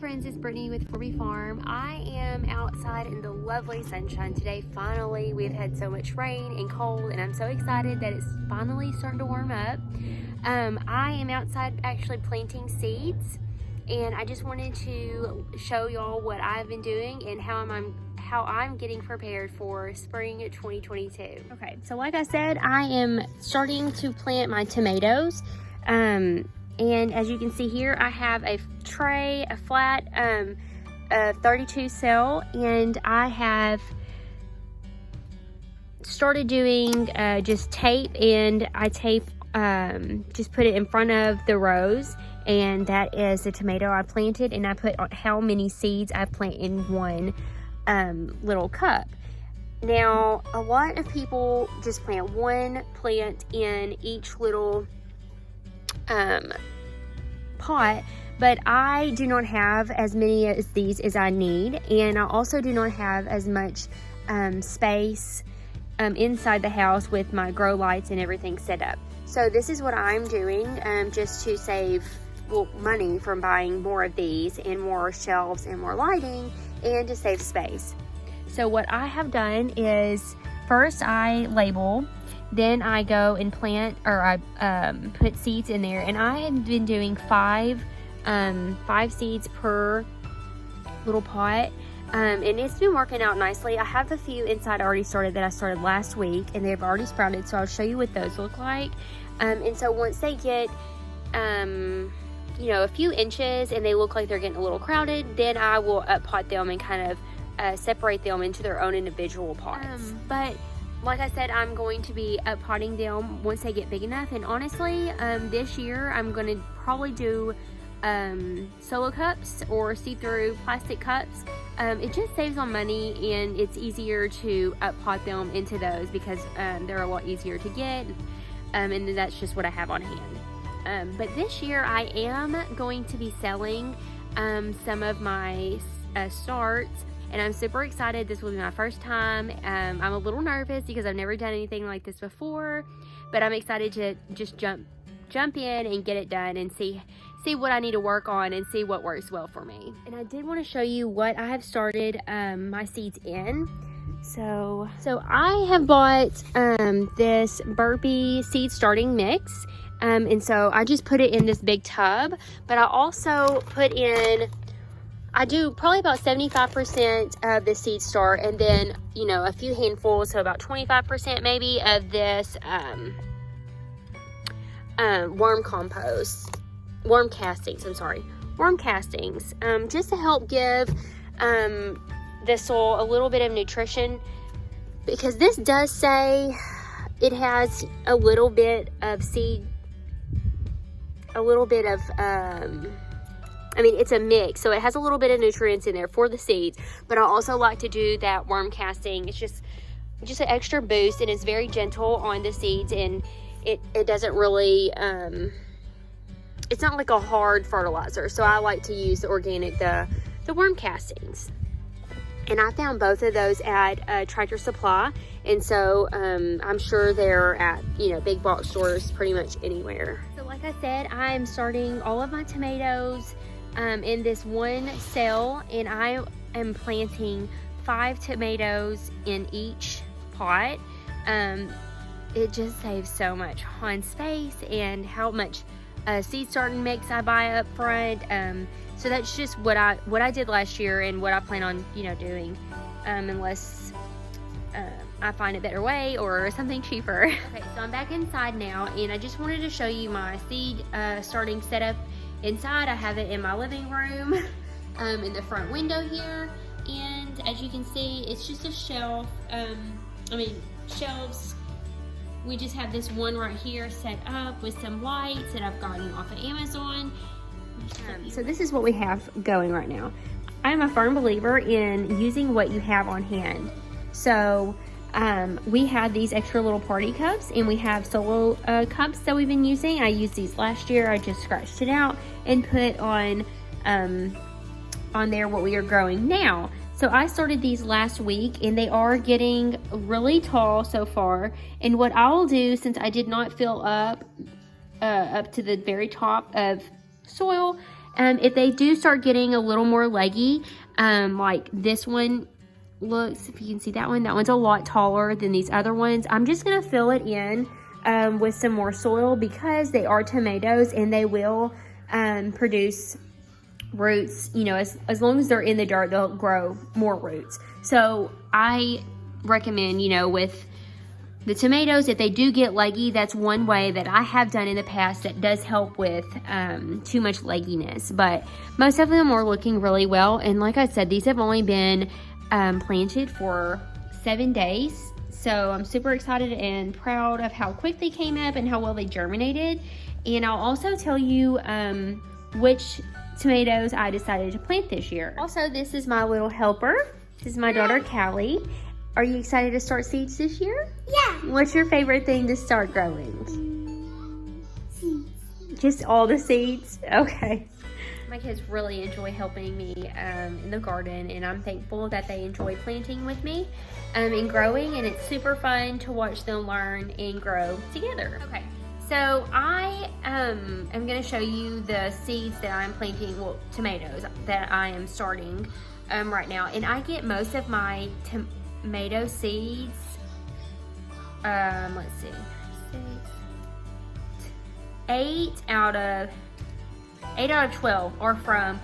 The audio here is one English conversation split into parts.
friends, it's Brittany with 4B Farm. I am outside in the lovely sunshine today. Finally, we've had so much rain and cold, and I'm so excited that it's finally starting to warm up. I am outside actually planting seeds, and I just wanted to show y'all what I've been doing and how I'm getting prepared for spring 2022. Okay, so like I said, I am starting to plant my tomatoes. And as you can see here, I have a tray, a flat, a 32 cell, and I have started doing just tape, and I tape, just put it in front of the rows, and that is the tomato I planted, and I put how many seeds I plant in one little cup. Now, a lot of people just plant one plant in each little pot, but I do not have as many as these as I need, and I also do not have as much space inside the house with my grow lights and everything set up. So this is what I'm doing just to save money from buying more of these and more shelves and more lighting, and to save space. So what I have done is, first I label, then I go and plant, or I put seeds in there, and I have been doing five seeds per little pot, and it's been working out nicely. I have a few inside already started that I started last week, and they've already sprouted, so I'll show you what those look like. And so once they get you know, a few inches and they look like they're getting a little crowded, then I will up pot them and kind of separate them into their own individual pots. But like I said, I'm going to be up potting them once they get big enough. And honestly, this year I'm going to probably do solo cups or see-through plastic cups. It just saves on money, and it's easier to up pot them into those because they're a lot easier to get, and that's just what I have on hand. But this year I am going to be selling some of my starts, and I'm super excited. This will be my first time. I'm a little nervous because I've never done anything like this before, but I'm excited to just jump in and get it done and see what I need to work on and see what works well for me. And I did want to show you what I have started my seeds in. So I have bought this Burpee seed starting mix, and so I just put it in this big tub, but I also put in, I do probably about 75% of the seed start, and then, you know, a few handfuls, so about 25% maybe of this worm castings, just to help give the soil a little bit of nutrition, because this does say it has a little bit of seed, a little bit of I mean, it's a mix, so it has a little bit of nutrients in there for the seeds, but I also like to do that worm casting. It's just an extra boost, and it's very gentle on the seeds, and it doesn't really it's not like a hard fertilizer, so I like to use the organic, the worm castings. And I found both of those at Tractor Supply, and so I'm sure they're at, you know, big box stores pretty much anywhere. So like I said, I'm starting all of my tomatoes in this one cell, and I am planting 5 tomatoes in each pot. It just saves so much on space and how much seed starting mix I buy up front. So that's just what I did last year, and what I plan on, you know, doing, unless I find a better way or something cheaper. Okay, so I'm back inside now, and I just wanted to show you my seed starting setup inside. I have it in my living room, in the front window here, and as you can see, it's just a shelf. Shelves. We just have this one right here set up with some lights that I've gotten off of Amazon. So this is what we have going right now. I am a firm believer in using what you have on hand. So we have these extra little party cups, and we have solo cups that we've been using. I used these last year. I just scratched it out and put on there what we are growing now. So I started these last week, and they are getting really tall so far. And what I'll do, since I did not fill up to the very top of soil, If they do start getting a little more leggy, like this one looks, if you can see that one's a lot taller than these other ones. I'm just gonna fill it in with some more soil because they are tomatoes and they will produce roots. You know, as long as they're in the dirt, they'll grow more roots. So I recommend, you know, with the tomatoes, if they do get leggy, that's one way that I have done in the past that does help with too much legginess. But most of them are looking really well. And like I said, these have only been planted for 7 days. So I'm super excited and proud of how quick they came up and how well they germinated. And I'll also tell you which tomatoes I decided to plant this year. Also, this is my little helper. This is my daughter, Callie. Are you excited to start seeds this year? Yeah. What's your favorite thing to start growing? Seeds. Just all the seeds? Okay. My kids really enjoy helping me in the garden, and I'm thankful that they enjoy planting with me and growing, and it's super fun to watch them learn and grow together. Okay, so I am going to show you the seeds that I'm planting, well, tomatoes that I am starting right now, and I get most of my tomato seeds, let's see, 8 out of 12 are from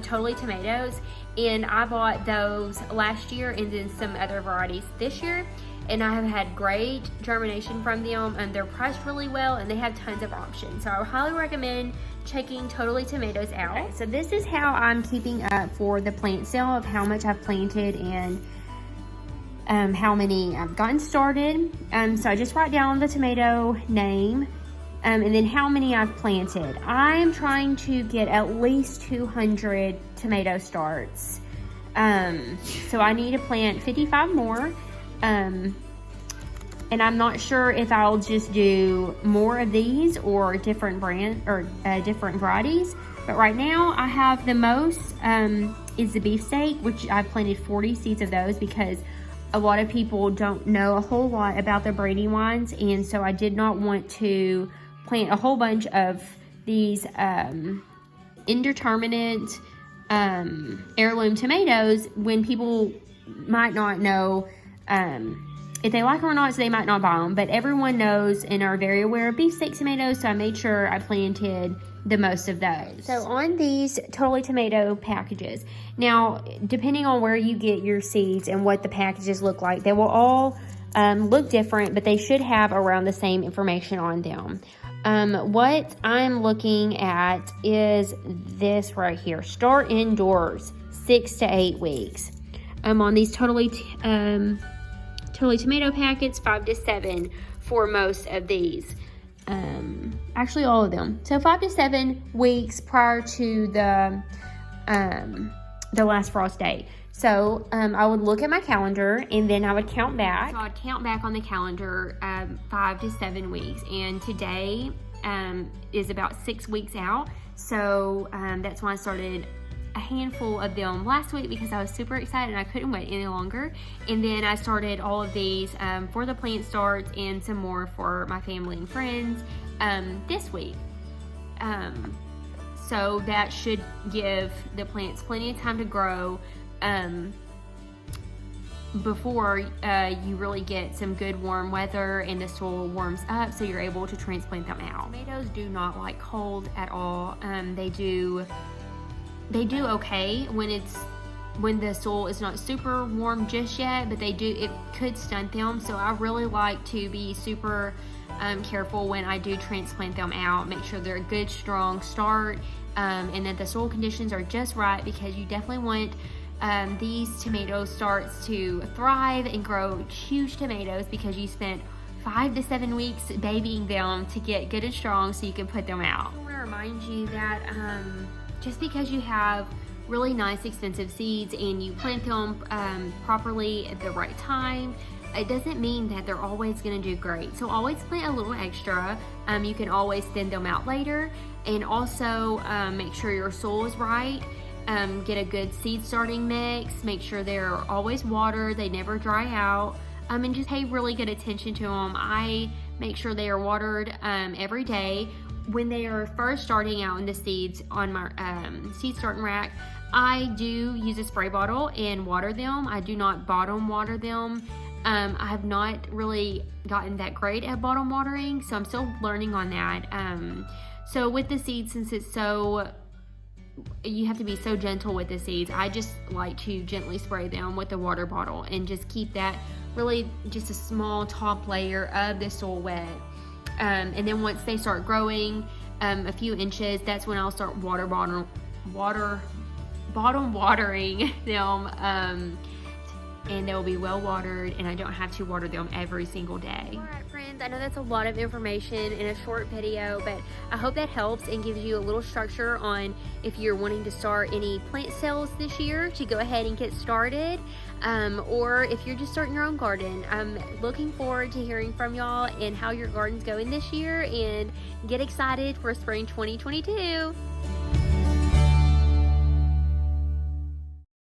Totally Tomatoes, and I bought those last year and then some other varieties this year, and I have had great germination from them, and they're priced really well and they have tons of options. So I would highly recommend checking Totally Tomatoes out. Okay, so this is how I'm keeping up for the plant sale of how much I've planted and how many I've gotten started. So I just write down the tomato name and then how many I've planted. I'm trying to get at least 200 tomato starts. So I need to plant 55 more. And I'm not sure if I'll just do more of these or different different varieties. But right now I have the most is the beefsteak, which I've planted 40 seeds of those because a lot of people don't know a whole lot about the Brandywines, and so I did not want to plant a whole bunch of these indeterminate heirloom tomatoes when people might not know if they like them or not, so they might not buy them. But everyone knows and are very aware of beefsteak tomatoes, so I made sure I planted the most of those. So on these Totally Tomato packages, now depending on where you get your seeds and what the packages look like, they will all look different, but they should have around the same information on them. What I'm looking at is this right here. Start indoors, 6 to 8 weeks. On these Totally Tomato packets, 5 to 7 for most of these. Actually all of them. So 5 to 7 weeks prior to the last frost date. So I would look at my calendar and then I would count back. So I'd count back on the calendar 5 to 7 weeks, and today is about 6 weeks out. So that's when I started a handful of them last week because I was super excited and I couldn't wait any longer. And then I started all of these for the plant starts and some more for my family and friends this week. So that should give the plants plenty of time to grow before you really get some good warm weather and the soil warms up, so you're able to transplant them out. Tomatoes do not like cold at all. They do okay when the soil is not super warm just yet, but it could stunt them. So I really like to be super careful when I do transplant them out. Make sure they're a good strong start and that the soil conditions are just right, because you definitely want these tomato starts to thrive and grow huge tomatoes, because you spent 5 to 7 weeks babying them to get good and strong so you can put them out. I want to remind you that just because you have really nice expensive seeds and you plant them properly at the right time, it doesn't mean that they're always going to do great. So always plant a little extra. You can always thin them out later, and also make sure your soil is right. Get a good seed starting mix. Make sure they're always watered, they never dry out, and just pay really good attention to them. I make sure they are watered every day when they are first starting out in the seeds on my seed starting rack, I do use a spray bottle and water them. I do not bottom water them. I have not really gotten that great at bottom watering, so I'm still learning on that. So with the seeds, since it's so, you have to be so gentle with the seeds, I just like to gently spray them with a water bottle and just keep that really just a small top layer of the soil wet. And then once they start growing a few inches, that's when I'll start bottom watering them, and they'll be well watered, and I don't have to water them every single day. All right, friends, I know that's a lot of information in a short video, but I hope that helps and gives you a little structure on if you're wanting to start any plant sales this year to go ahead and get started, or if you're just starting your own garden. I'm looking forward to hearing from y'all and how your garden's going this year, and get excited for spring 2022.